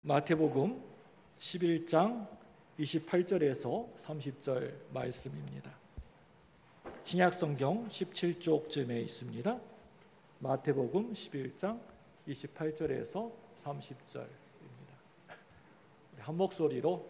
마태복음 11장 28절에서 30절 말씀입니다. 신약성경 17쪽쯤에 있습니다. 마태복음 11장 28절에서 30절입니다. 한 목소리로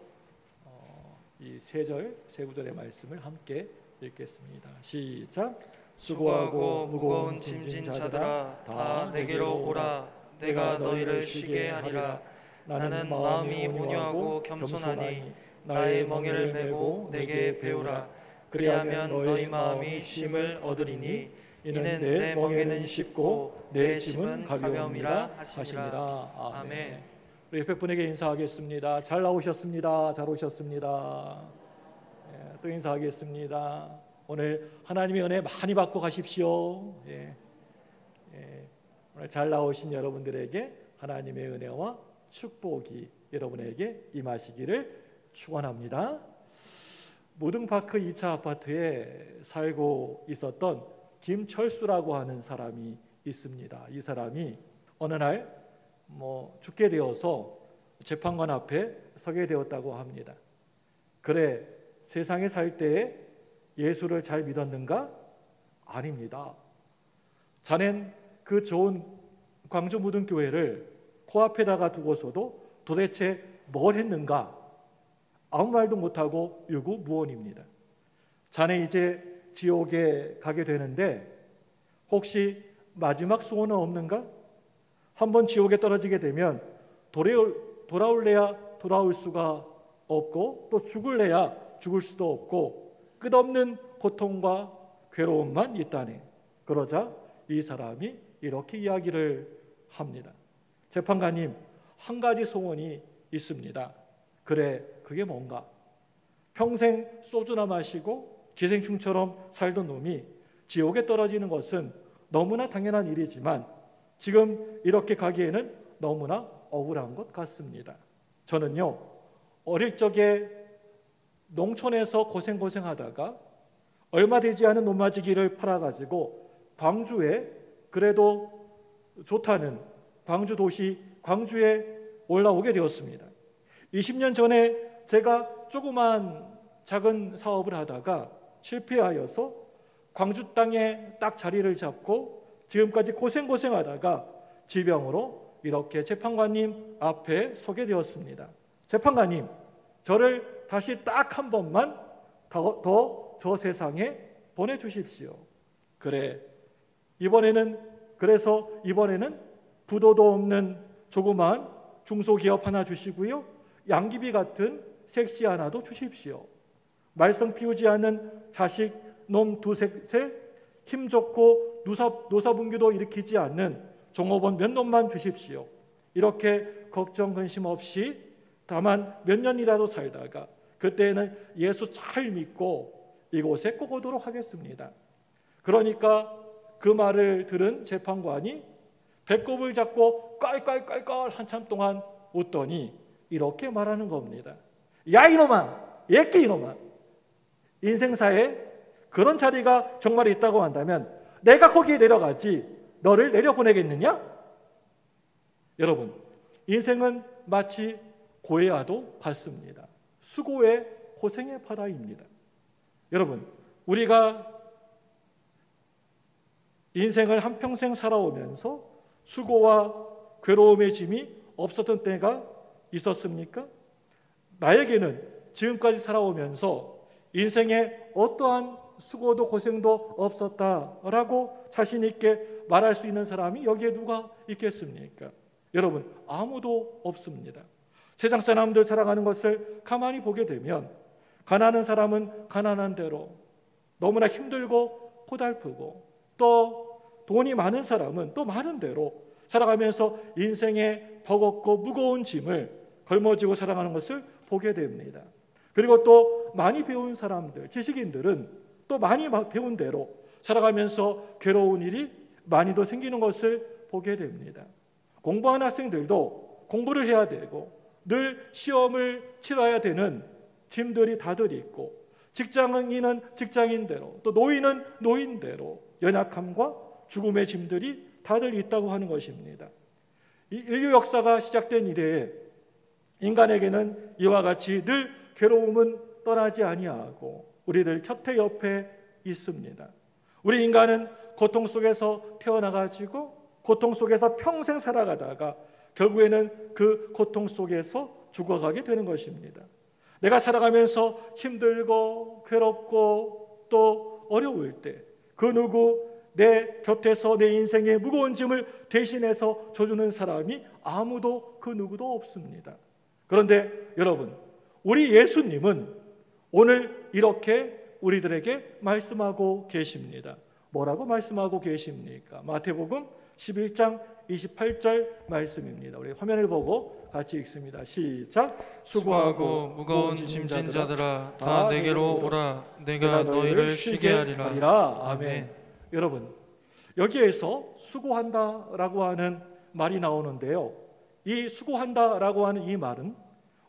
이 세 구절의 말씀을 함께 읽겠습니다. 시작. 수고하고 무거운 짐진 자들아 다 내게로 오라. 내가 너희를 쉬게 하리라. 나는 마음이 온유하고 겸손하니 나의 멍에를 메고 내게 배우라. 그리하면 너희 마음이 쉼을 얻으리니 이는 내 멍에는 쉽고 내 짐은 가벼움이라 하시니라. 아멘. 우리 옆에 분에게 인사하겠습니다. 잘 나오셨습니다. 잘 오셨습니다. 또 인사하겠습니다. 오늘 하나님의 은혜 많이 받고 가십시오. 오늘 잘 나오신 여러분들에게 하나님의 은혜와 축복이 여러분에게 임하시기를 축원합니다. 모등파크 2차 아파트에 살고 있었던 김철수라고 하는 사람이 있습니다. 이 사람이 어느 날 죽게 되어서 재판관 앞에 서게 되었다고 합니다. 그래, 세상에 살 때에 예수를 잘 믿었는가? 아닙니다. 자넨 그 좋은 광주 무등교회를 코앞에다가 두고서도 도대체 뭘 했는가? 아무 말도 못하고 유구무원입니다. 자네 이제 지옥에 가게 되는데 혹시 마지막 소원은 없는가? 한번 지옥에 떨어지게 되면 돌아올래야 돌아올 수가 없고 또 죽을래야 죽을 수도 없고 끝없는 고통과 괴로움만 있다네. 그러자 이 사람이 이렇게 이야기를 합니다. 재판관님, 한 가지 소원이 있습니다. 그래, 그게 뭔가? 평생 소주나 마시고 기생충처럼 살던 놈이 지옥에 떨어지는 것은 너무나 당연한 일이지만 지금 이렇게 가기에는 너무나 억울한 것 같습니다. 저는요, 어릴 적에 농촌에서 고생하다가 얼마 되지 않은 논마지기를 팔아가지고 광주에 그래도 좋다는 광주 도시 광주에 올라오게 되었습니다. 20년 전에 제가 조그만 작은 사업을 하다가 실패하여서 광주 땅에 딱 자리를 잡고 지금까지 고생하다가 질병으로 이렇게 재판관님 앞에 서게 되었습니다. 재판관님, 저를 다시 딱 한 번만 더 저 세상에 보내주십시오. 그래서 이번에는 부도도 없는 조그마한 중소기업 하나 주시고요, 양귀비 같은 섹시 하나도 주십시오. 말썽 피우지 않는 자식 놈 두셋에 힘 좋고 노사분규도 일으키지 않는 종업원 몇 놈만 주십시오. 이렇게 걱정 근심 없이 다만 몇 년이라도 살다가 그때는 예수 잘 믿고 이곳에 꼭 오도록 하겠습니다. 그러니까 그 말을 들은 재판관이 배꼽을 잡고 깔깔깔깔 한참 동안 웃더니 이렇게 말하는 겁니다. 야 이놈아, 예끼 이놈아, 인생사에 그런 자리가 정말 있다고 한다면 내가 거기에 내려가지 너를 내려보내겠느냐? 여러분, 인생은 마치 고해와도 같습니다. 수고의 고생의 바다입니다. 여러분, 우리가 인생을 한평생 살아오면서 수고와 괴로움의 짐이 없었던 때가 있었습니까? 나에게는 지금까지 살아오면서 인생에 어떠한 수고도 고생도 없었다라고 자신 있게 말할 수 있는 사람이 여기에 누가 있겠습니까? 여러분, 아무도 없습니다. 세상 사람들 살아가는 것을 가만히 보게 되면 가난한 사람은 가난한 대로 너무나 힘들고 고달프고 또 돈이 많은 사람은 또 많은 대로 살아가면서 인생의 버겁고 무거운 짐을 걸머쥐고 살아가는 것을 보게 됩니다. 그리고 또 많이 배운 사람들, 지식인들은 또 많이 배운 대로 살아가면서 괴로운 일이 많이도 생기는 것을 보게 됩니다. 공부하는 학생들도 공부를 해야 되고 늘 시험을 치러야 되는 짐들이 다들 있고 직장인은 직장인대로 또 노인은 노인대로 연약함과 죽음의 짐들이 다들 있다고 하는 것입니다. 이 인류 역사가 시작된 이래에 인간에게는 이와 같이 늘 괴로움은 떠나지 아니하고 우리들 곁에 옆에 있습니다. 우리 인간은 고통 속에서 태어나가지고 고통 속에서 평생 살아가다가 결국에는 그 고통 속에서 죽어가게 되는 것입니다. 내가 살아가면서 힘들고 괴롭고 또 어려울 때 그 누구 내 곁에서 내 인생의 무거운 짐을 대신해서 져주는 사람이 아무도 그 누구도 없습니다. 그런데 여러분, 우리 예수님은 오늘 이렇게 우리들에게 말씀하고 계십니다. 뭐라고 말씀하고 계십니까? 마태복음 11장 28절 말씀입니다. 우리 화면을 보고 같이 읽습니다. 시작. 수고하고 무거운 짐진 자들아 다 내게로 오라. 내가 너희를 쉬게 하리라. 아멘. 여러분, 여기에서 수고한다라고 하는 말이 나오는데요. 이 수고한다라고 하는 이 말은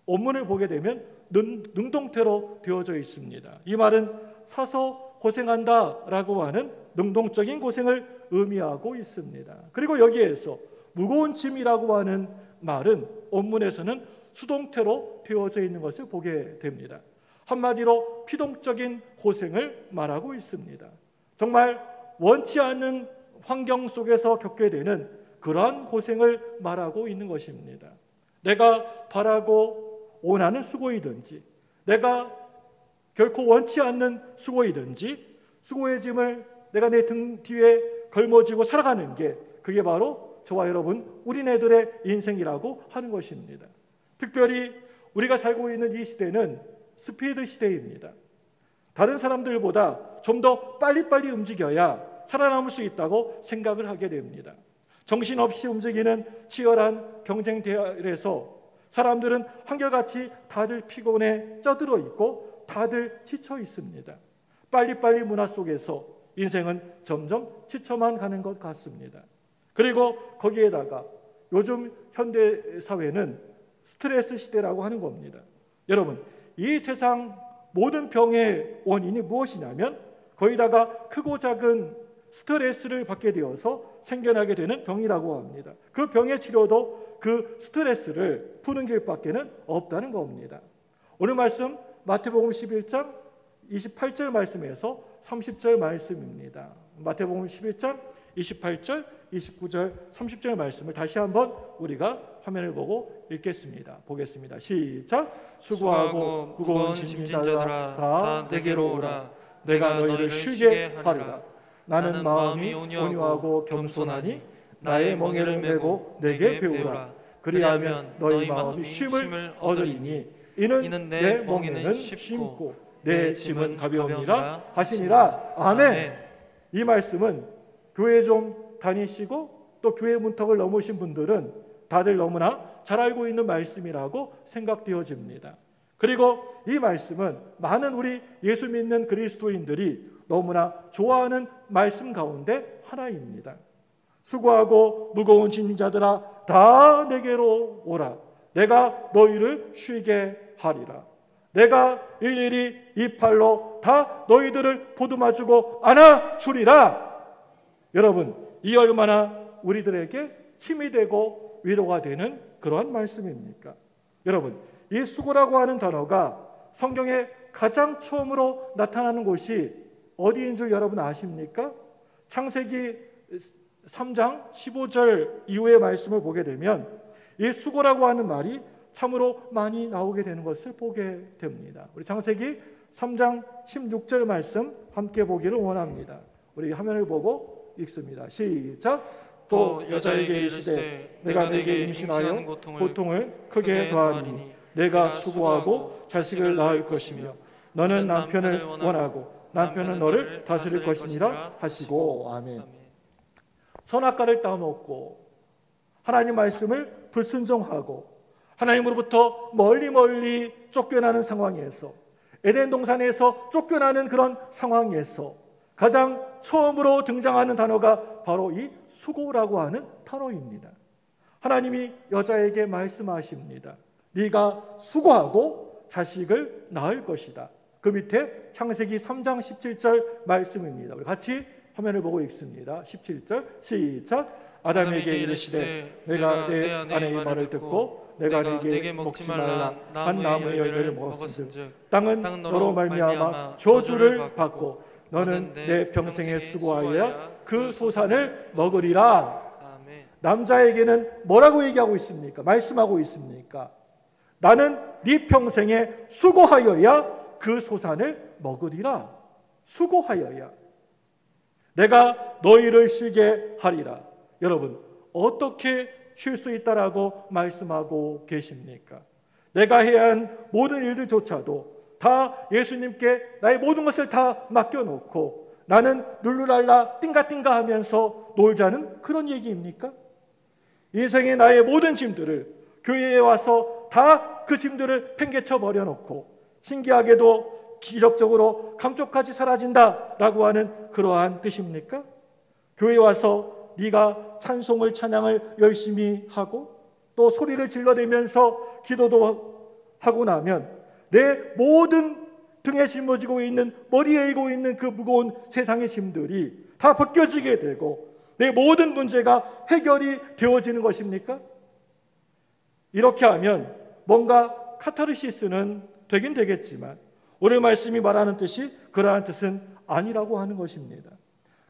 원문을 보게 되면 능동태로 되어져 있습니다. 이 말은 사서 고생한다라고 하는 능동적인 고생을 의미하고 있습니다. 그리고 여기에서 무거운 짐이라고 하는 말은 원문에서는 수동태로 되어져 있는 것을 보게 됩니다. 한마디로 피동적인 고생을 말하고 있습니다. 정말 원치 않는 환경 속에서 겪게 되는 그러한 고생을 말하고 있는 것입니다. 내가 바라고 원하는 수고이든지 내가 결코 원치 않는 수고이든지 수고의 짐을 내가 내 등 뒤에 걸머쥐고 살아가는 게 그게 바로 저와 여러분 우리네들의 인생이라고 하는 것입니다. 특별히 우리가 살고 있는 이 시대는 스피드 시대입니다. 다른 사람들보다 좀 더 빨리빨리 움직여야 살아남을 수 있다고 생각을 하게 됩니다. 정신없이 움직이는 치열한 경쟁 대열에서 사람들은 한결같이 다들 피곤에 쪄들어 있고 다들 지쳐 있습니다. 빨리빨리 문화 속에서 인생은 점점 지쳐만 가는 것 같습니다. 그리고 거기에다가 요즘 현대 사회는 스트레스 시대라고 하는 겁니다. 여러분, 이 세상 모든 병의 원인이 무엇이냐면 거기다가 크고 작은 스트레스를 받게 되어서 생겨나게 되는 병이라고 합니다. 그 병의 치료도 그 스트레스를 푸는 길밖에는 없다는 겁니다. 오늘 말씀 마태복음 11장 28절 말씀에서 30절 말씀입니다. 마태복음 11장 28절, 29절, 30절 말씀을 다시 한번 우리가 화면을 보고 읽겠습니다. 보겠습니다. 시작. 수고하고 무거운 짐진 자들아 다 내게로 오라. 내가 너희를 쉬게 하리라. 나는 마음이 온유하고 겸손하니 나의 멍에를 메고 내게 배우라. 그리하면 너희 마음이 쉼을 얻으리니 이는 내 멍에는 쉽고 내 짐은 가벼우니라 하시니라. 아멘. 이 말씀은 교회 좀 다니시고 또 교회 문턱을 넘으신 분들은 다들 너무나 잘 알고 있는 말씀이라고 생각되어집니다. 그리고 이 말씀은 많은 우리 예수 믿는 그리스도인들이 너무나 좋아하는 말씀 가운데 하나입니다. 수고하고 무거운 짐진 자들아 다 내게로 오라. 내가 너희를 쉬게 하리라. 내가 일일이 이 팔로 다 너희들을 보듬어주고 안아주리라. 여러분, 이 얼마나 우리들에게 힘이 되고 위로가 되는 그러한 말씀입니까? 여러분, 이 수고라고 하는 단어가 성경에 가장 처음으로 나타나는 곳이 어디인 줄 여러분 아십니까? 창세기 3장 15절 이후의 말씀을 보게 되면 이 수고라고 하는 말이 참으로 많이 나오게 되는 것을 보게 됩니다. 우리 창세기 3장 16절 말씀 함께 보기를 원합니다. 우리 화면을 보고 읽습니다. 시작. 또 여자에게 이르시되 내가 내게 임신하여 고통을 크게 더하리니 내가 수고하고 자식을 낳을 것이며 너는 남편을 원하고 남편은 너를 다스릴 것이니라 하시고. 아멘. 선악과를 따먹고 하나님 말씀을 불순종하고 하나님으로부터 멀리 쫓겨나는 상황에서 에덴 동산에서 쫓겨나는 그런 상황에서 가장 처음으로 등장하는 단어가 바로 이 수고라고 하는 단어입니다. 하나님이 여자에게 말씀하십니다. 네가 수고하고 자식을 낳을 것이다. 그 밑에 창세기 3장 17절 말씀입니다. 우리 같이 화면을 보고 읽습니다. 17절 시작. 아담에게 이르시되 내가 내 아내의 말을 듣고 내가 네게 먹지 말란 한 나무의 열매를 먹었은즉 땅은 너로 말미암아 저주를 받고 너는 내 평생에 수고하여 그 소산을 먹으리라. 남자에게는 뭐라고 얘기하고 있습니까? 말씀하고 있습니까? 나는 네 평생에 수고하여야 그 소산을 먹으리라. 수고하여야. 내가 너희를 쉬게 하리라. 여러분, 어떻게 쉴 수 있다라고 말씀하고 계십니까? 내가 해야 한 모든 일들조차도 다 예수님께 나의 모든 것을 다 맡겨놓고 나는 룰루랄라 띵가띵가 하면서 놀자는 그런 얘기입니까? 인생의 나의 모든 짐들을 교회에 와서 다 그 짐들을 팽개쳐 버려놓고 신기하게도 기적적으로 감쪽같이 사라진다라고 하는 그러한 뜻입니까? 교회에 와서 네가 찬송을 찬양을 열심히 하고 또 소리를 질러대면서 기도도 하고 나면 내 모든 등에 짊어지고 있는 머리에 이고 있는 그 무거운 세상의 짐들이 다 벗겨지게 되고 내 모든 문제가 해결이 되어지는 것입니까? 이렇게 하면 뭔가 카타르시스는 되긴 되겠지만 오늘 말씀이 말하는 뜻이 그러한 뜻은 아니라고 하는 것입니다.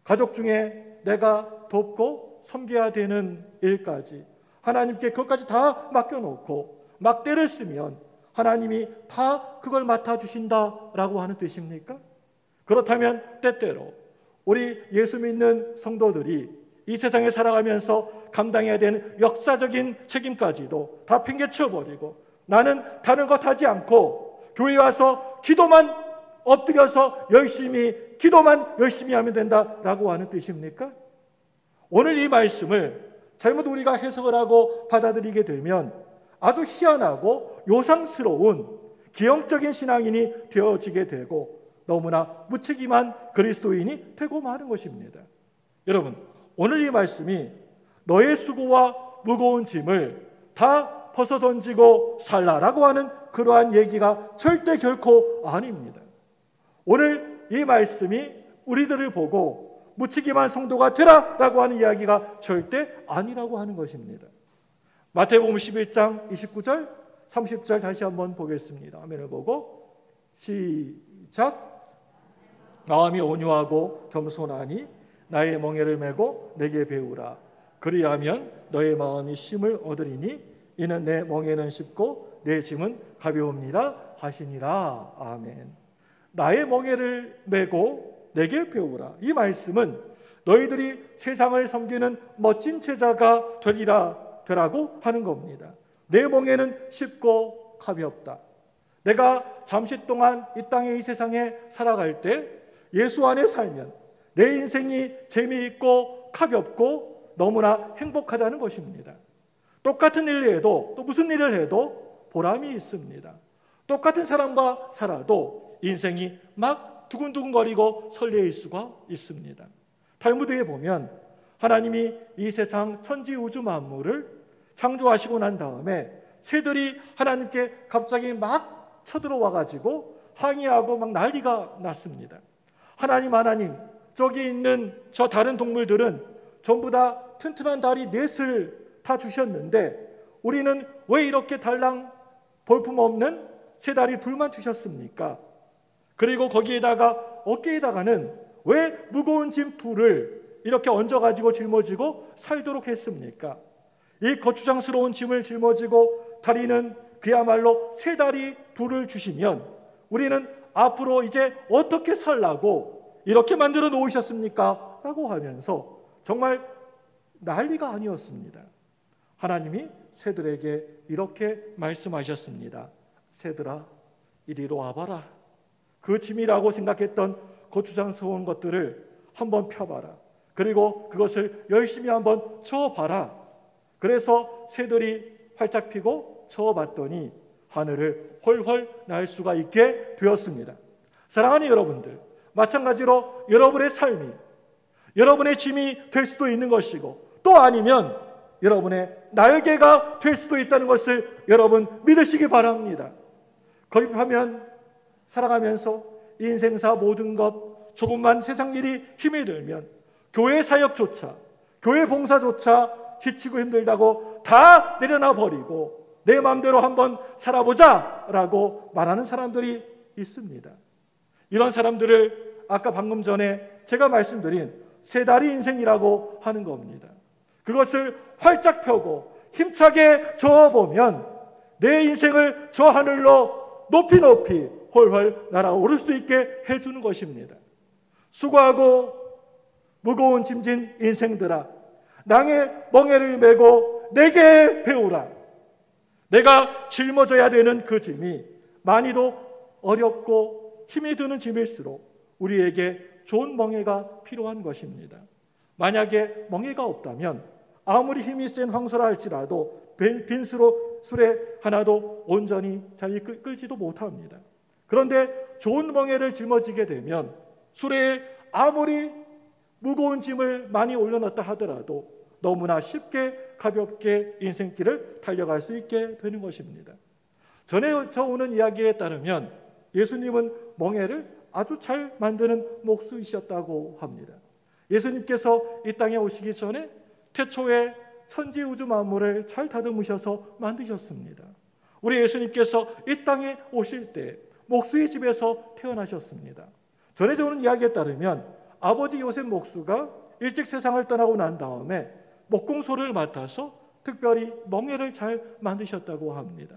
가족 중에 내가 돕고 섬겨야 되는 일까지 하나님께 그것까지 다 맡겨놓고 막 때를 쓰면 하나님이 다 그걸 맡아주신다라고 하는 뜻입니까? 그렇다면 때때로 우리 예수 믿는 성도들이 이 세상에 살아가면서 감당해야 되는 역사적인 책임까지도 다 팽개쳐버리고 나는 다른 것 하지 않고 교회에 와서 기도만 엎드려서 기도만 열심히 하면 된다라고 하는 뜻입니까? 오늘 이 말씀을 잘못 우리가 해석을 하고 받아들이게 되면 아주 희한하고 요상스러운 기형적인 신앙인이 되어지게 되고 너무나 무책임한 그리스도인이 되고 마는 것입니다. 여러분, 오늘 이 말씀이 너의 수고와 무거운 짐을 다 벗어던지고 살라라고 하는 그러한 얘기가 절대 결코 아닙니다. 오늘 이 말씀이 우리들을 보고 무책임한 성도가 되라라고 하는 이야기가 절대 아니라고 하는 것입니다. 마태복음 11장 29절 30절 다시 한번 보겠습니다. 화면을 보고 시작. 마음이 온유하고 겸손하니 나의 멍에를 메고 내게 배우라. 그리하면 너의 마음이 쉼을 얻으리니 이는 내 멍에는 쉽고 내 짐은 가벼움이라 하시니라. 아멘. 나의 멍에를 메고 내게 배우라. 이 말씀은 너희들이 세상을 섬기는 멋진 제자가 되라고 하는 겁니다. 내 멍에는 쉽고 가볍다. 내가 잠시 동안 이 땅에 이 세상에 살아갈 때 예수 안에 살면 내 인생이 재미있고 가볍고 너무나 행복하다는 것입니다. 똑같은 일을 해도 또 무슨 일을 해도 보람이 있습니다. 똑같은 사람과 살아도 인생이 막 두근두근거리고 설레일 수가 있습니다. 탈무드에 보면 하나님이 이 세상 천지 우주 만물을 창조하시고 난 다음에 새들이 하나님께 갑자기 막 쳐들어와 가지고 항의하고 막 난리가 났습니다. 하나님 저기 있는 저 다른 동물들은 전부 다 튼튼한 다리 넷을 다 주셨는데 우리는 왜 이렇게 달랑 볼품없는 세 다리 둘만 주셨습니까? 그리고 거기에다가 어깨에다가는 왜 무거운 짐 둘을 이렇게 얹어가지고 짊어지고 살도록 했습니까? 이 거추장스러운 짐을 짊어지고 다리는 그야말로 세 다리 둘을 주시면 우리는 앞으로 이제 어떻게 살라고 이렇게 만들어 놓으셨습니까? 라고 하면서 정말 난리가 아니었습니다. 하나님이 새들에게 이렇게 말씀하셨습니다. 새들아, 이리로 와봐라. 그 짐이라고 생각했던 고추장스러운 것들을 한번 펴봐라. 그리고 그것을 열심히 한번 저어봐라. 그래서 새들이 활짝 피고 저어봤더니 하늘을 훨훨 날 수가 있게 되었습니다. 사랑하는 여러분들, 마찬가지로 여러분의 삶이 여러분의 짐이 될 수도 있는 것이고 또 아니면 여러분의 날개가 될 수도 있다는 것을 여러분 믿으시기 바랍니다. 거듭하면 살아가면서 인생사 모든 것 조금만 세상 일이 힘이 들면 교회 사역조차 교회 봉사조차 지치고 힘들다고 다 내려놔 버리고 내 마음대로 한번 살아보자 라고 말하는 사람들이 있습니다. 이런 사람들을 아까 방금 전에 제가 말씀드린 세 다리 인생이라고 하는 겁니다. 그것을 활짝 펴고 힘차게 저어보면 내 인생을 저 하늘로 높이 높이 훨훨 날아오를 수 있게 해주는 것입니다. 수고하고 무거운 짐진 인생들아, 낭의 멍에를 메고 내게 배우라. 내가 짊어져야 되는 그 짐이 많이도 어렵고 힘이 드는 짐일수록 우리에게 좋은 멍에가 필요한 것입니다. 만약에 멍에가 없다면 아무리 힘이 센 황소라 할지라도 빈수로 수레 하나도 온전히 잘 끌지도 못합니다. 그런데 좋은 멍에를 짊어지게 되면 수레에 아무리 무거운 짐을 많이 올려놨다 하더라도 너무나 쉽게 가볍게 인생길을 달려갈 수 있게 되는 것입니다. 전해져 오는 이야기에 따르면 예수님은 멍에를 아주 잘 만드는 목수이셨다고 합니다. 예수님께서 이 땅에 오시기 전에 태초에 천지 우주 만물을 잘 다듬으셔서 만드셨습니다. 우리 예수님께서 이 땅에 오실 때 목수의 집에서 태어나셨습니다. 전해져 오는 이야기에 따르면 아버지 요셉 목수가 일찍 세상을 떠나고 난 다음에 목공소를 맡아서 특별히 멍에를 잘 만드셨다고 합니다.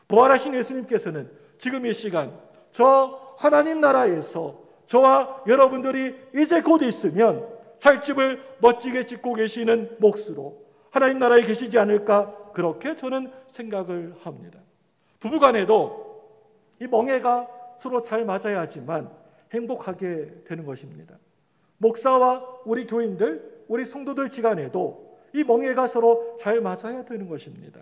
부활하신 예수님께서는 지금 이 시간 저 하나님 나라에서 저와 여러분들이 이제 곧 있으면 살 집을 멋지게 짓고 계시는 목수로 하나님 나라에 계시지 않을까, 그렇게 저는 생각을 합니다. 부부간에도 이 멍에가 서로 잘 맞아야지만 행복하게 되는 것입니다. 목사와 우리 교인들, 우리 성도들 지간에도 이 멍에가 서로 잘 맞아야 되는 것입니다.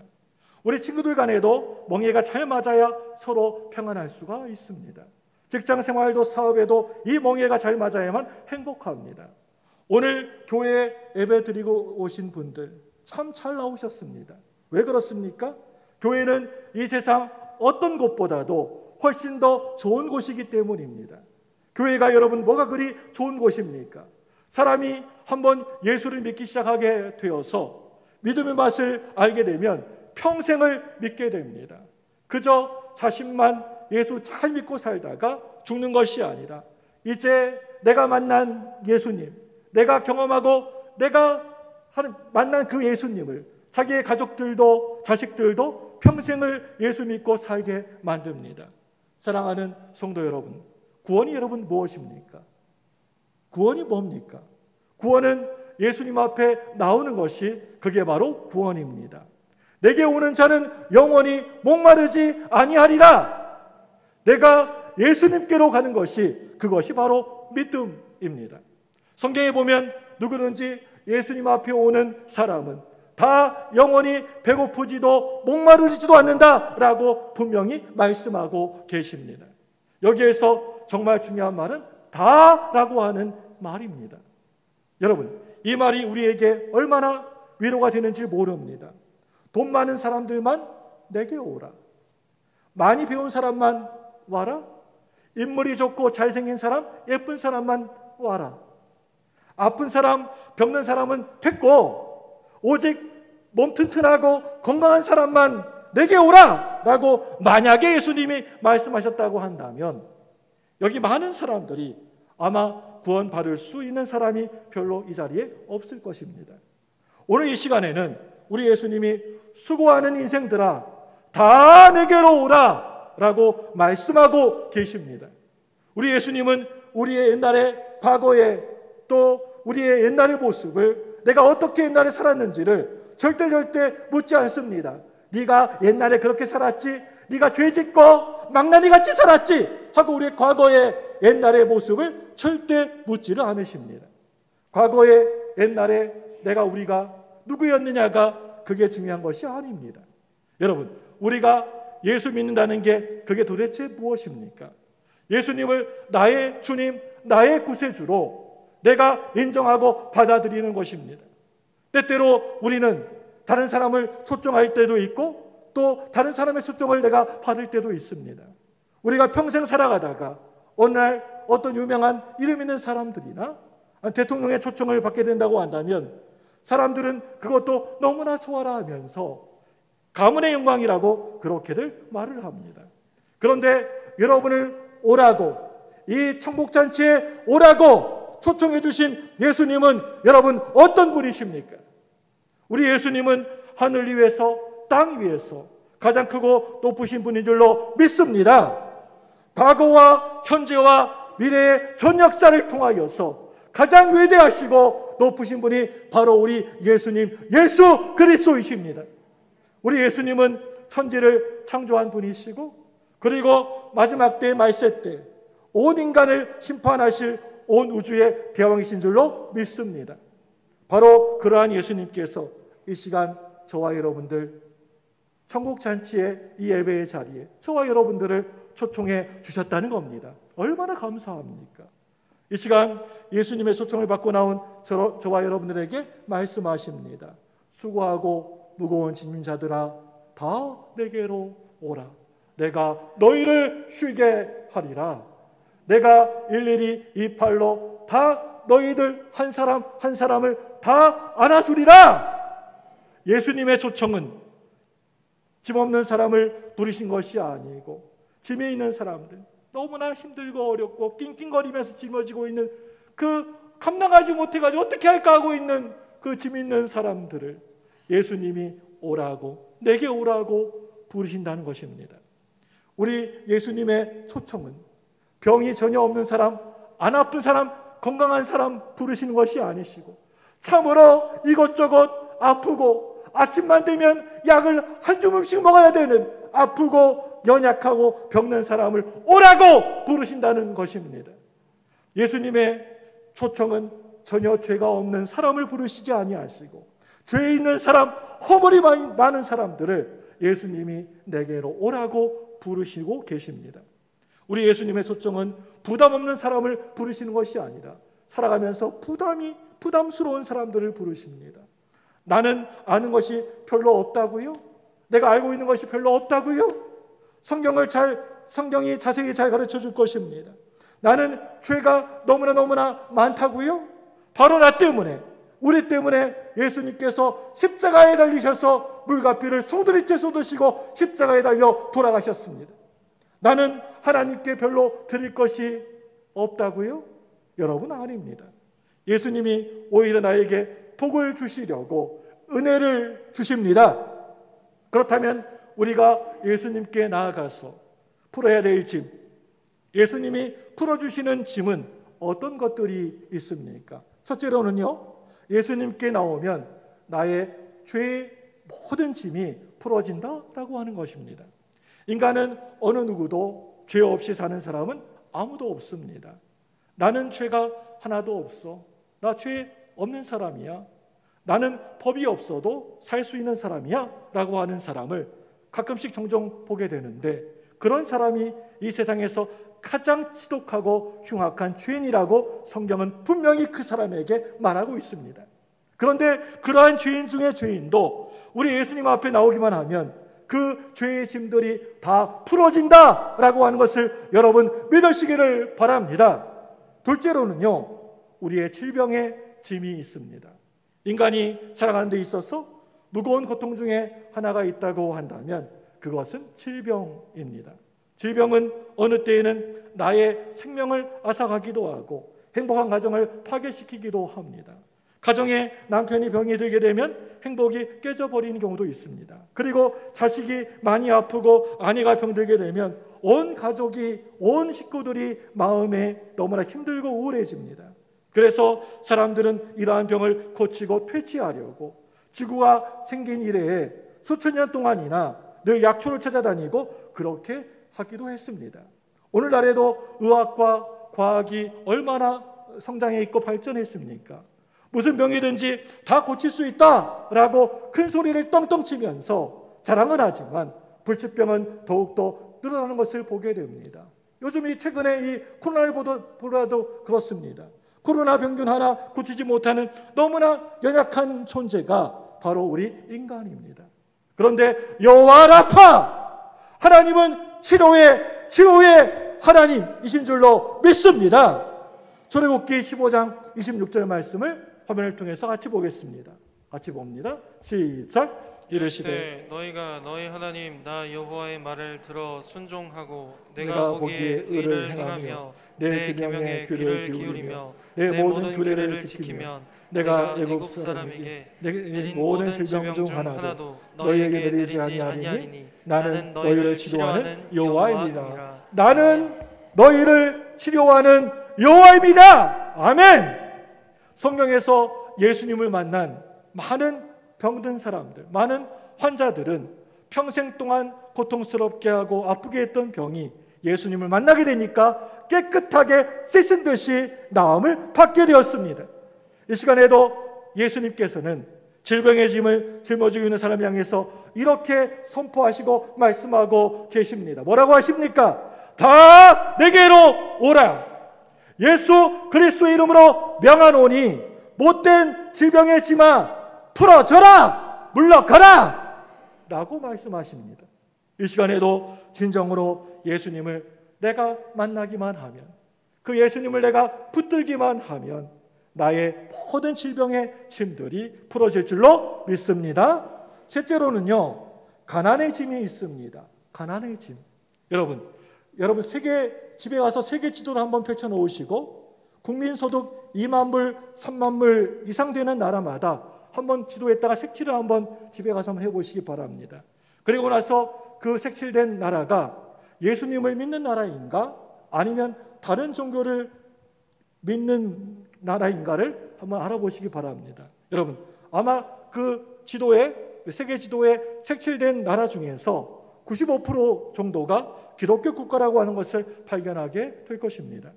우리 친구들 간에도 멍에가 잘 맞아야 서로 평안할 수가 있습니다. 직장 생활도 사업에도 이 멍에가 잘 맞아야만 행복합니다. 오늘 교회에 예배 드리고 오신 분들 참 잘 나오셨습니다. 왜 그렇습니까? 교회는 이 세상 어떤 곳보다도 훨씬 더 좋은 곳이기 때문입니다. 교회가 여러분 뭐가 그리 좋은 곳입니까? 사람이 한번 예수를 믿기 시작하게 되어서 믿음의 맛을 알게 되면 평생을 믿게 됩니다. 그저 자신만 예수 잘 믿고 살다가 죽는 것이 아니라 이제 내가 만난 예수님, 내가 경험하고 내가 만난 그 예수님을 자기의 가족들도 자식들도 평생을 예수 믿고 살게 만듭니다. 사랑하는 성도 여러분, 구원이 여러분 무엇입니까? 구원이 뭡니까? 구원은 예수님 앞에 나오는 것이 그게 바로 구원입니다. 내게 오는 자는 영원히 목마르지 아니하리라. 내가 예수님께로 가는 것이 그것이 바로 믿음입니다. 성경에 보면 누구든지 예수님 앞에 오는 사람은 다 영원히 배고프지도 목마르지도 않는다라고 분명히 말씀하고 계십니다. 여기에서 정말 중요한 말은 다라고 하는 말입니다. 여러분, 이 말이 우리에게 얼마나 위로가 되는지 모릅니다. 돈 많은 사람들만 내게 오라. 많이 배운 사람만 와라. 인물이 좋고 잘생긴 사람, 예쁜 사람만 와라. 아픈 사람, 병든 사람은 됐고 오직 몸 튼튼하고 건강한 사람만 내게 오라 라고 만약에 예수님이 말씀하셨다고 한다면 여기 많은 사람들이 아마 구원받을 수 있는 사람이 별로 이 자리에 없을 것입니다. 오늘 이 시간에는 우리 예수님이 수고하는 인생들아 다 내게로 오라 라고 말씀하고 계십니다. 우리 예수님은 우리의 옛날의 과거에 또 우리의 옛날의 모습을 내가 어떻게 옛날에 살았는지를 절대 묻지 않습니다. 네가 옛날에 그렇게 살았지, 네가 죄짓고 망나니같이 살았지 하고 우리의 과거의 옛날의 모습을 절대 묻지를 않으십니다. 과거의 옛날에 우리가 누구였느냐가 그게 중요한 것이 아닙니다. 여러분, 우리가 예수 믿는다는 게 그게 도대체 무엇입니까? 예수님을 나의 주님, 나의 구세주로 내가 인정하고 받아들이는 것입니다. 때때로 우리는 다른 사람을 초청할 때도 있고 또 다른 사람의 초청을 내가 받을 때도 있습니다. 우리가 평생 살아가다가 어느 날 어떤 유명한 이름 있는 사람들이나 대통령의 초청을 받게 된다고 한다면 사람들은 그것도 너무나 좋아라 하면서 가문의 영광이라고 그렇게들 말을 합니다. 그런데 여러분을 오라고, 이 청복잔치에 오라고 초청해 주신 예수님은 여러분 어떤 분이십니까? 우리 예수님은 하늘 위에서 땅 위에서 가장 크고 높으신 분인 줄로 믿습니다. 과거와 현재와 미래의 전 역사를 통하여서 가장 위대하시고 높으신 분이 바로 우리 예수님, 예수 그리스도이십니다. 우리 예수님은 천지를 창조한 분이시고, 그리고 마지막 때의 말세 때 온 인간을 심판하실 온 우주의 대왕이신 줄로 믿습니다. 바로 그러한 예수님께서 이 시간 저와 여러분들 천국잔치의 이 예배의 자리에 저와 여러분들을 초청해 주셨다는 겁니다. 얼마나 감사합니까? 이 시간 예수님의 초청을 받고 나온 저와 여러분들에게 말씀하십니다. 수고하고 무거운 짐진 자들아 다 내게로 오라. 내가 너희를 쉬게 하리라. 내가 일일이 이 팔로 다 너희들 한 사람 한 사람을 다 안아주리라. 예수님의 초청은 짐 없는 사람을 부르신 것이 아니고, 짐이 있는 사람들, 너무나 힘들고 어렵고 낑낑거리면서 짊어지고 있는 그 감당하지 못해가지고 어떻게 할까 하고 있는 그 짐 있는 사람들을 예수님이 오라고, 내게 오라고 부르신다는 것입니다. 우리 예수님의 초청은 병이 전혀 없는 사람, 안 아픈 사람, 건강한 사람 부르시는 것이 아니시고, 참으로 이것저것 아프고 아침만 되면 약을 한 주먹씩 먹어야 되는 아프고 연약하고 병든 사람을 오라고 부르신다는 것입니다. 예수님의 초청은 전혀 죄가 없는 사람을 부르시지 아니하시고, 죄 있는 사람, 허물이 많은 사람들을 예수님이 내게로 오라고 부르시고 계십니다. 우리 예수님의 초청은 부담 없는 사람을 부르시는 것이 아니라 살아가면서 부담스러운 사람들을 부르십니다. 나는 아는 것이 별로 없다고요? 내가 알고 있는 것이 별로 없다고요? 성경이 자세히 잘 가르쳐 줄 것입니다. 나는 죄가 너무나 많다고요? 바로 나 때문에, 우리 때문에 예수님께서 십자가에 달리셔서 물과 피를 송두리째 쏟으시고 십자가에 달려 돌아가셨습니다. 나는 하나님께 별로 드릴 것이 없다고요? 여러분 아닙니다. 예수님이 오히려 나에게 복을 주시려고 은혜를 주십니다. 그렇다면 우리가 예수님께 나아가서 풀어야 될 짐, 예수님이 풀어주시는 짐은 어떤 것들이 있습니까? 첫째로는요, 예수님께 나오면 나의 죄의 모든 짐이 풀어진다라고 하는 것입니다. 인간은 어느 누구도 죄 없이 사는 사람은 아무도 없습니다. 나는 죄가 하나도 없어. 나 죄 없는 사람이야. 나는 법이 없어도 살 수 있는 사람이야 라고 하는 사람을 가끔씩 종종 보게 되는데, 그런 사람이 이 세상에서 가장 지독하고 흉악한 죄인이라고 성경은 분명히 그 사람에게 말하고 있습니다. 그런데 그러한 죄인 중에 죄인도 우리 예수님 앞에 나오기만 하면 그 죄의 짐들이 다 풀어진다라고 하는 것을 여러분 믿으시기를 바랍니다. 둘째로는요, 우리의 질병의 짐이 있습니다. 인간이 살아가는 데 있어서 무거운 고통 중에 하나가 있다고 한다면 그것은 질병입니다. 질병은 어느 때에는 나의 생명을 앗아가기도 하고 행복한 가정을 파괴시키기도 합니다. 가정에 남편이 병이 들게 되면 행복이 깨져버리는 경우도 있습니다. 그리고 자식이 많이 아프고 아내가 병들게 되면 온 가족이, 온 식구들이 마음에 너무나 힘들고 우울해집니다. 그래서 사람들은 이러한 병을 고치고 퇴치하려고 지구가 생긴 이래에 수천 년 동안이나 늘 약초를 찾아다니고 그렇게 하기도 했습니다. 오늘날에도 의학과 과학이 얼마나 성장해 있고 발전했습니까? 무슨 병이든지 다 고칠 수 있다라고 큰 소리를 떵떵 치면서 자랑은 하지만 불치병은 더욱더 늘어나는 것을 보게 됩니다. 요즘 최근에 이 코로나를 보더라도 그렇습니다. 코로나 병균 하나 고치지 못하는 너무나 연약한 존재가 바로 우리 인간입니다. 그런데 여호와 라파, 하나님은 치료의 하나님이신 줄로 믿습니다. 출애굽기 15장 26절 말씀을 화면을 통해서 같이 보겠습니다. 같이 봅니다. 시작. 이르시되 너희가 너희 하나님 나 여호와의 말을 들어 순종하고 내가 내가 보기에 보기에 의를 의를 행하며 행하며 내 내 계명에 계명에 귀를 귀를 기울이며 내 내 모든 모든 규례를 규례를 지키면 지키면 내가 내가 애국 애국 사람에게 사람에게 내린 내린 모든 모든 질병 중 질병 중 하나도 하나도 너희에게 너희에게 내리지 내리지 아니하리니 아니하리니 나는 너희를 치료하는 여호와입니다. 여호와이니라. 나는 너희를 치료하는 여호와입니다. 아멘. 성경에서 예수님을 만난 많은 병든 사람들, 많은 환자들은 평생 동안 고통스럽게 하고 아프게 했던 병이 예수님을 만나게 되니까 깨끗하게 씻은 듯이 나음을 받게 되었습니다. 이 시간에도 예수님께서는 질병의 짐을 짊어지고 있는 사람을 향해서 이렇게 선포하시고 말씀하고 계십니다. 뭐라고 하십니까? 다 내게로 오라. 예수 그리스도의 이름으로 명하노니 못된 질병의 짐아 풀어져라, 물러가라 라고 말씀하십니다. 이 시간에도 진정으로 예수님을 내가 만나기만 하면, 그 예수님을 내가 붙들기만 하면 나의 모든 질병의 짐들이 풀어질 줄로 믿습니다. 셋째로는요, 가난의 짐이 있습니다. 가난의 짐. 여러분 집에 가서 세계 지도를 한번 펼쳐 놓으시고 국민소득 2만 불, 3만 불 이상 되는 나라마다 한번 지도에다가 색칠을 한번 집에 가서 한번 해보시기 바랍니다. 그리고 나서 그 색칠된 나라가 예수님을 믿는 나라인가 아니면 다른 종교를 믿는 나라인가를 한번 알아보시기 바랍니다. 여러분, 아마 그 지도에, 세계 지도에 색칠된 나라 중에서 95% 정도가 기독교 국가라고 하는 것을 발견하게 될 것입니다.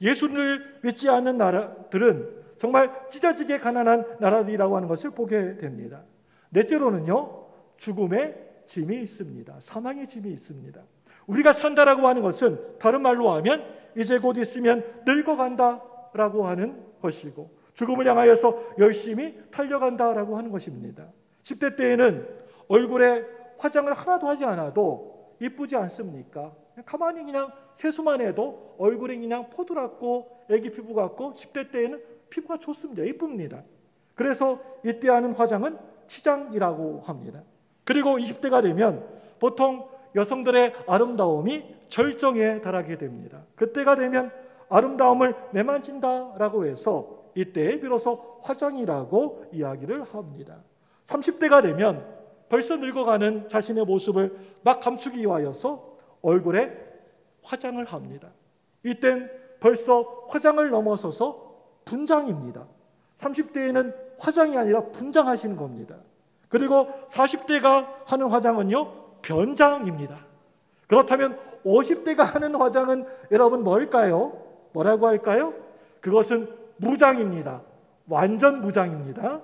예수를 믿지 않는 나라들은 정말 찢어지게 가난한 나라들이라고 하는 것을 보게 됩니다. 넷째로는요, 죽음의 짐이 있습니다. 사망의 짐이 있습니다. 우리가 산다라고 하는 것은 다른 말로 하면 이제 곧 있으면 늙어간다라고 하는 것이고, 죽음을 향하여서 열심히 달려간다라고 하는 것입니다. 10대 때에는 얼굴에 화장을 하나도 하지 않아도 이쁘지 않습니까? 가만히 그냥 세수만 해도 얼굴이 그냥 포도랗고 애기 피부 같고 10대 때에는 피부가 좋습니다. 이쁩니다. 그래서 이때 하는 화장은 치장이라고 합니다. 그리고 20대가 되면 보통 여성들의 아름다움이 절정에 달하게 됩니다. 그때가 되면 아름다움을 매만진다라고 해서 이때에 비로소 화장이라고 이야기를 합니다. 30대가 되면 벌써 늙어가는 자신의 모습을 막 감추기 위하여서 얼굴에 화장을 합니다. 이땐 벌써 화장을 넘어서서 분장입니다. 30대에는 화장이 아니라 분장하시는 겁니다. 그리고 40대가 하는 화장은요, 변장입니다. 그렇다면 50대가 하는 화장은 여러분 뭘까요? 뭐라고 할까요? 그것은 무장입니다. 완전 무장입니다.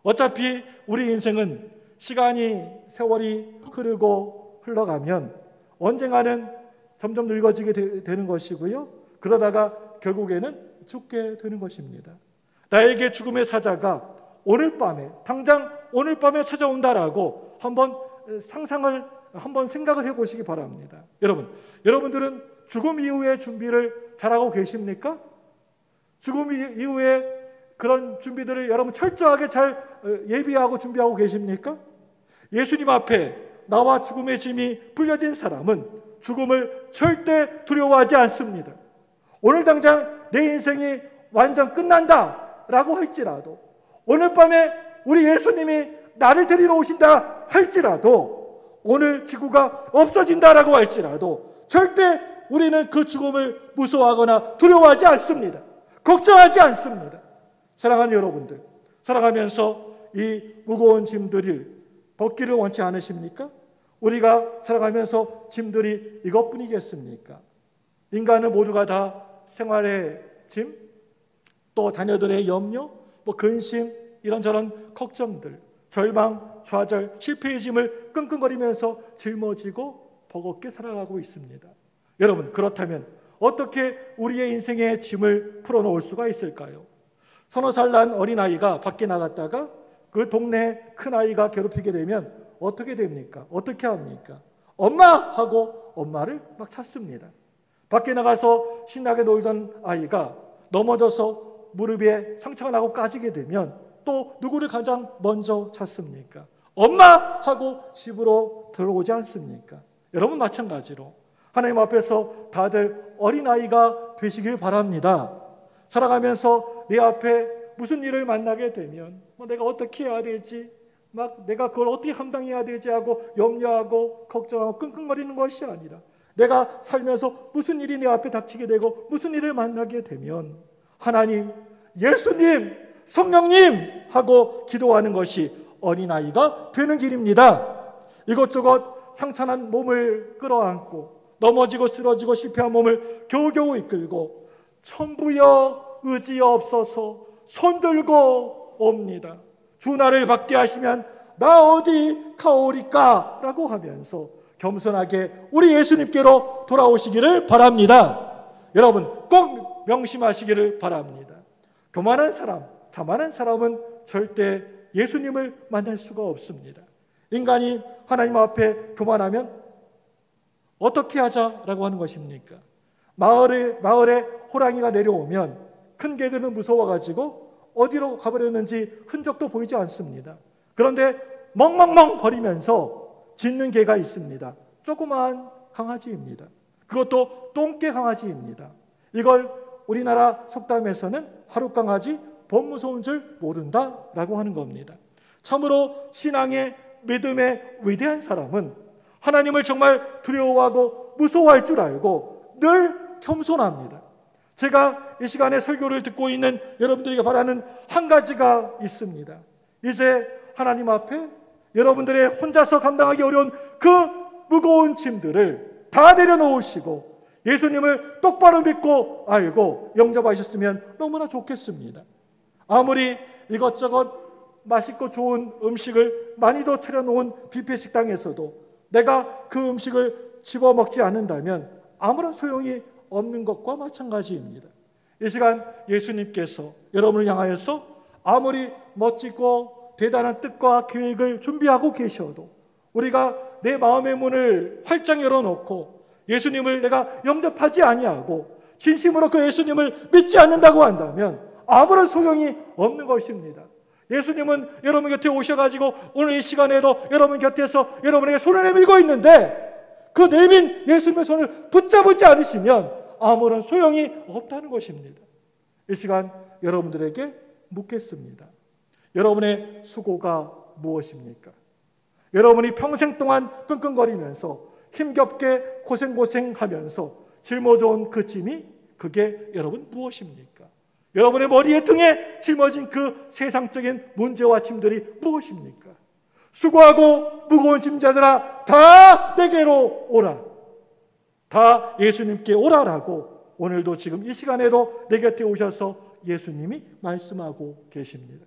어차피 우리 인생은 시간이, 세월이 흐르고 흘러가면 언젠가는 점점 늙어지게 되는 것이고요. 그러다가 결국에는 죽게 되는 것입니다. 나에게 죽음의 사자가 오늘 밤에, 당장 오늘 밤에 찾아온다라고 한번 생각을 해보시기 바랍니다. 여러분들은 죽음 이후의 준비를 잘하고 계십니까? 죽음 이후에 그런 준비들을 여러분 철저하게 잘 예비하고 준비하고 계십니까? 예수님 앞에 나와 죽음의 짐이 풀려진 사람은 죽음을 절대 두려워하지 않습니다. 오늘 당장 내 인생이 완전 끝난다라고 할지라도, 오늘 밤에 우리 예수님이 나를 데리러 오신다 할지라도, 오늘 지구가 없어진다라고 할지라도 절대 우리는 그 죽음을 무서워하거나 두려워하지 않습니다. 걱정하지 않습니다. 사랑하는 여러분들, 살아가면서 이 무거운 짐들을 벗기를 원치 않으십니까? 우리가 살아가면서 짐들이 이것뿐이겠습니까? 인간은 모두가 다 생활의 짐, 또 자녀들의 염려, 근심, 이런저런 걱정들, 절망, 좌절, 실패의 짐을 끙끙거리면서 짊어지고 버겁게 살아가고 있습니다. 여러분, 그렇다면 어떻게 우리의 인생의 짐을 풀어놓을 수가 있을까요? 서너 살 난 어린아이가 밖에 나갔다가 그 동네 큰아이가 괴롭히게 되면 어떻게 됩니까? 어떻게 합니까? 엄마! 하고 엄마를 막 찾습니다. 밖에 나가서 신나게 놀던 아이가 넘어져서 무릎에 상처가 나고 까지게 되면 또 누구를 가장 먼저 찾습니까? 엄마 하고 집으로 들어오지 않습니까? 여러분 마찬가지로 하나님 앞에서 다들 어린아이가 되시길 바랍니다. 살아가면서 내 앞에 무슨 일을 만나게 되면 내가 어떻게 해야 되지? 막 내가 그걸 어떻게 감당해야 되지 하고 염려하고 걱정하고 끙끙거리는 것이 아니라 내가 살면서 무슨 일이 내 앞에 닥치게 되고 무슨 일을 만나게 되면 하나님, 예수님, 성령님 하고 기도하는 것이 어린아이가 되는 길입니다. 이것저것 상처난 몸을 끌어안고 넘어지고 쓰러지고 실패한 몸을 겨우겨우 이끌고 천부여 의지없어서 손들고 옵니다. 주 나를 받게 하시면 나 어디 가오리까? 라고 하면서 겸손하게 우리 예수님께로 돌아오시기를 바랍니다. 여러분 꼭 명심하시기를 바랍니다. 교만한 사람, 자만한 사람은 절대 예수님을 만날 수가 없습니다. 인간이 하나님 앞에 교만하면 어떻게 하자라고 하는 것입니까? 마을에 호랑이가 내려오면 큰 개들은 무서워가지고 어디로 가버렸는지 흔적도 보이지 않습니다. 그런데 멍멍멍 거리면서 짖는 개가 있습니다. 조그마한 강아지입니다. 그것도 똥개 강아지입니다. 이걸 우리나라 속담에서는 하룻강아지 범무서운 줄 모른다라고 하는 겁니다. 참으로 신앙의 믿음의 위대한 사람은 하나님을 정말 두려워하고 무서워할 줄 알고 늘 겸손합니다. 제가 이 시간에 설교를 듣고 있는 여러분들에게 바라는 한 가지가 있습니다. 이제 하나님 앞에 여러분들의 혼자서 감당하기 어려운 그 무거운 짐들을 다 내려놓으시고 예수님을 똑바로 믿고 알고 영접하셨으면 너무나 좋겠습니다. 아무리 이것저것 맛있고 좋은 음식을 많이도 차려놓은 뷔페 식당에서도 내가 그 음식을 집어먹지 않는다면 아무런 소용이 없는 것과 마찬가지입니다. 이 시간 예수님께서 여러분을 향하여서 아무리 멋지고 대단한 뜻과 계획을 준비하고 계셔도 우리가 내 마음의 문을 활짝 열어놓고 예수님을 내가 영접하지 아니하고 진심으로 그 예수님을 믿지 않는다고 한다면 아무런 소용이 없는 것입니다. 예수님은 여러분 곁에 오셔가지고 오늘 이 시간에도 여러분 곁에서 여러분에게 손을 내밀고 있는데 그 내민 예수님의 손을 붙잡지 않으시면 아무런 소용이 없다는 것입니다. 이 시간 여러분들에게 묻겠습니다. 여러분의 수고가 무엇입니까? 여러분이 평생 동안 끙끙거리면서 힘겹게 고생하면서 짊어져온 그 짐이 그게 여러분 무엇입니까? 여러분의 머리에 등에 짊어진 그 세상적인 문제와 짐들이 무엇입니까? 수고하고 무거운 짐자들아 다 내게로 오라. 다 예수님께 오라라고 오늘도 지금 이 시간에도 내 곁에 오셔서 예수님이 말씀하고 계십니다.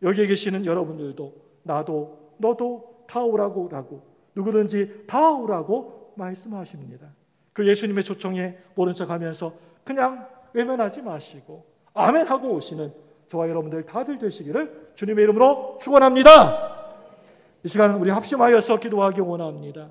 여기에 계시는 여러분들도 나도 너도 다 오라고 누구든지 다 오라고 말씀하십니다. 그 예수님의 초청에 모른 척하면서 그냥 외면하지 마시고 아멘 하고 오시는 저와 여러분들 다들 되시기를 주님의 이름으로 축원합니다. 이 시간은 우리 합심하여서 기도하기 원합니다.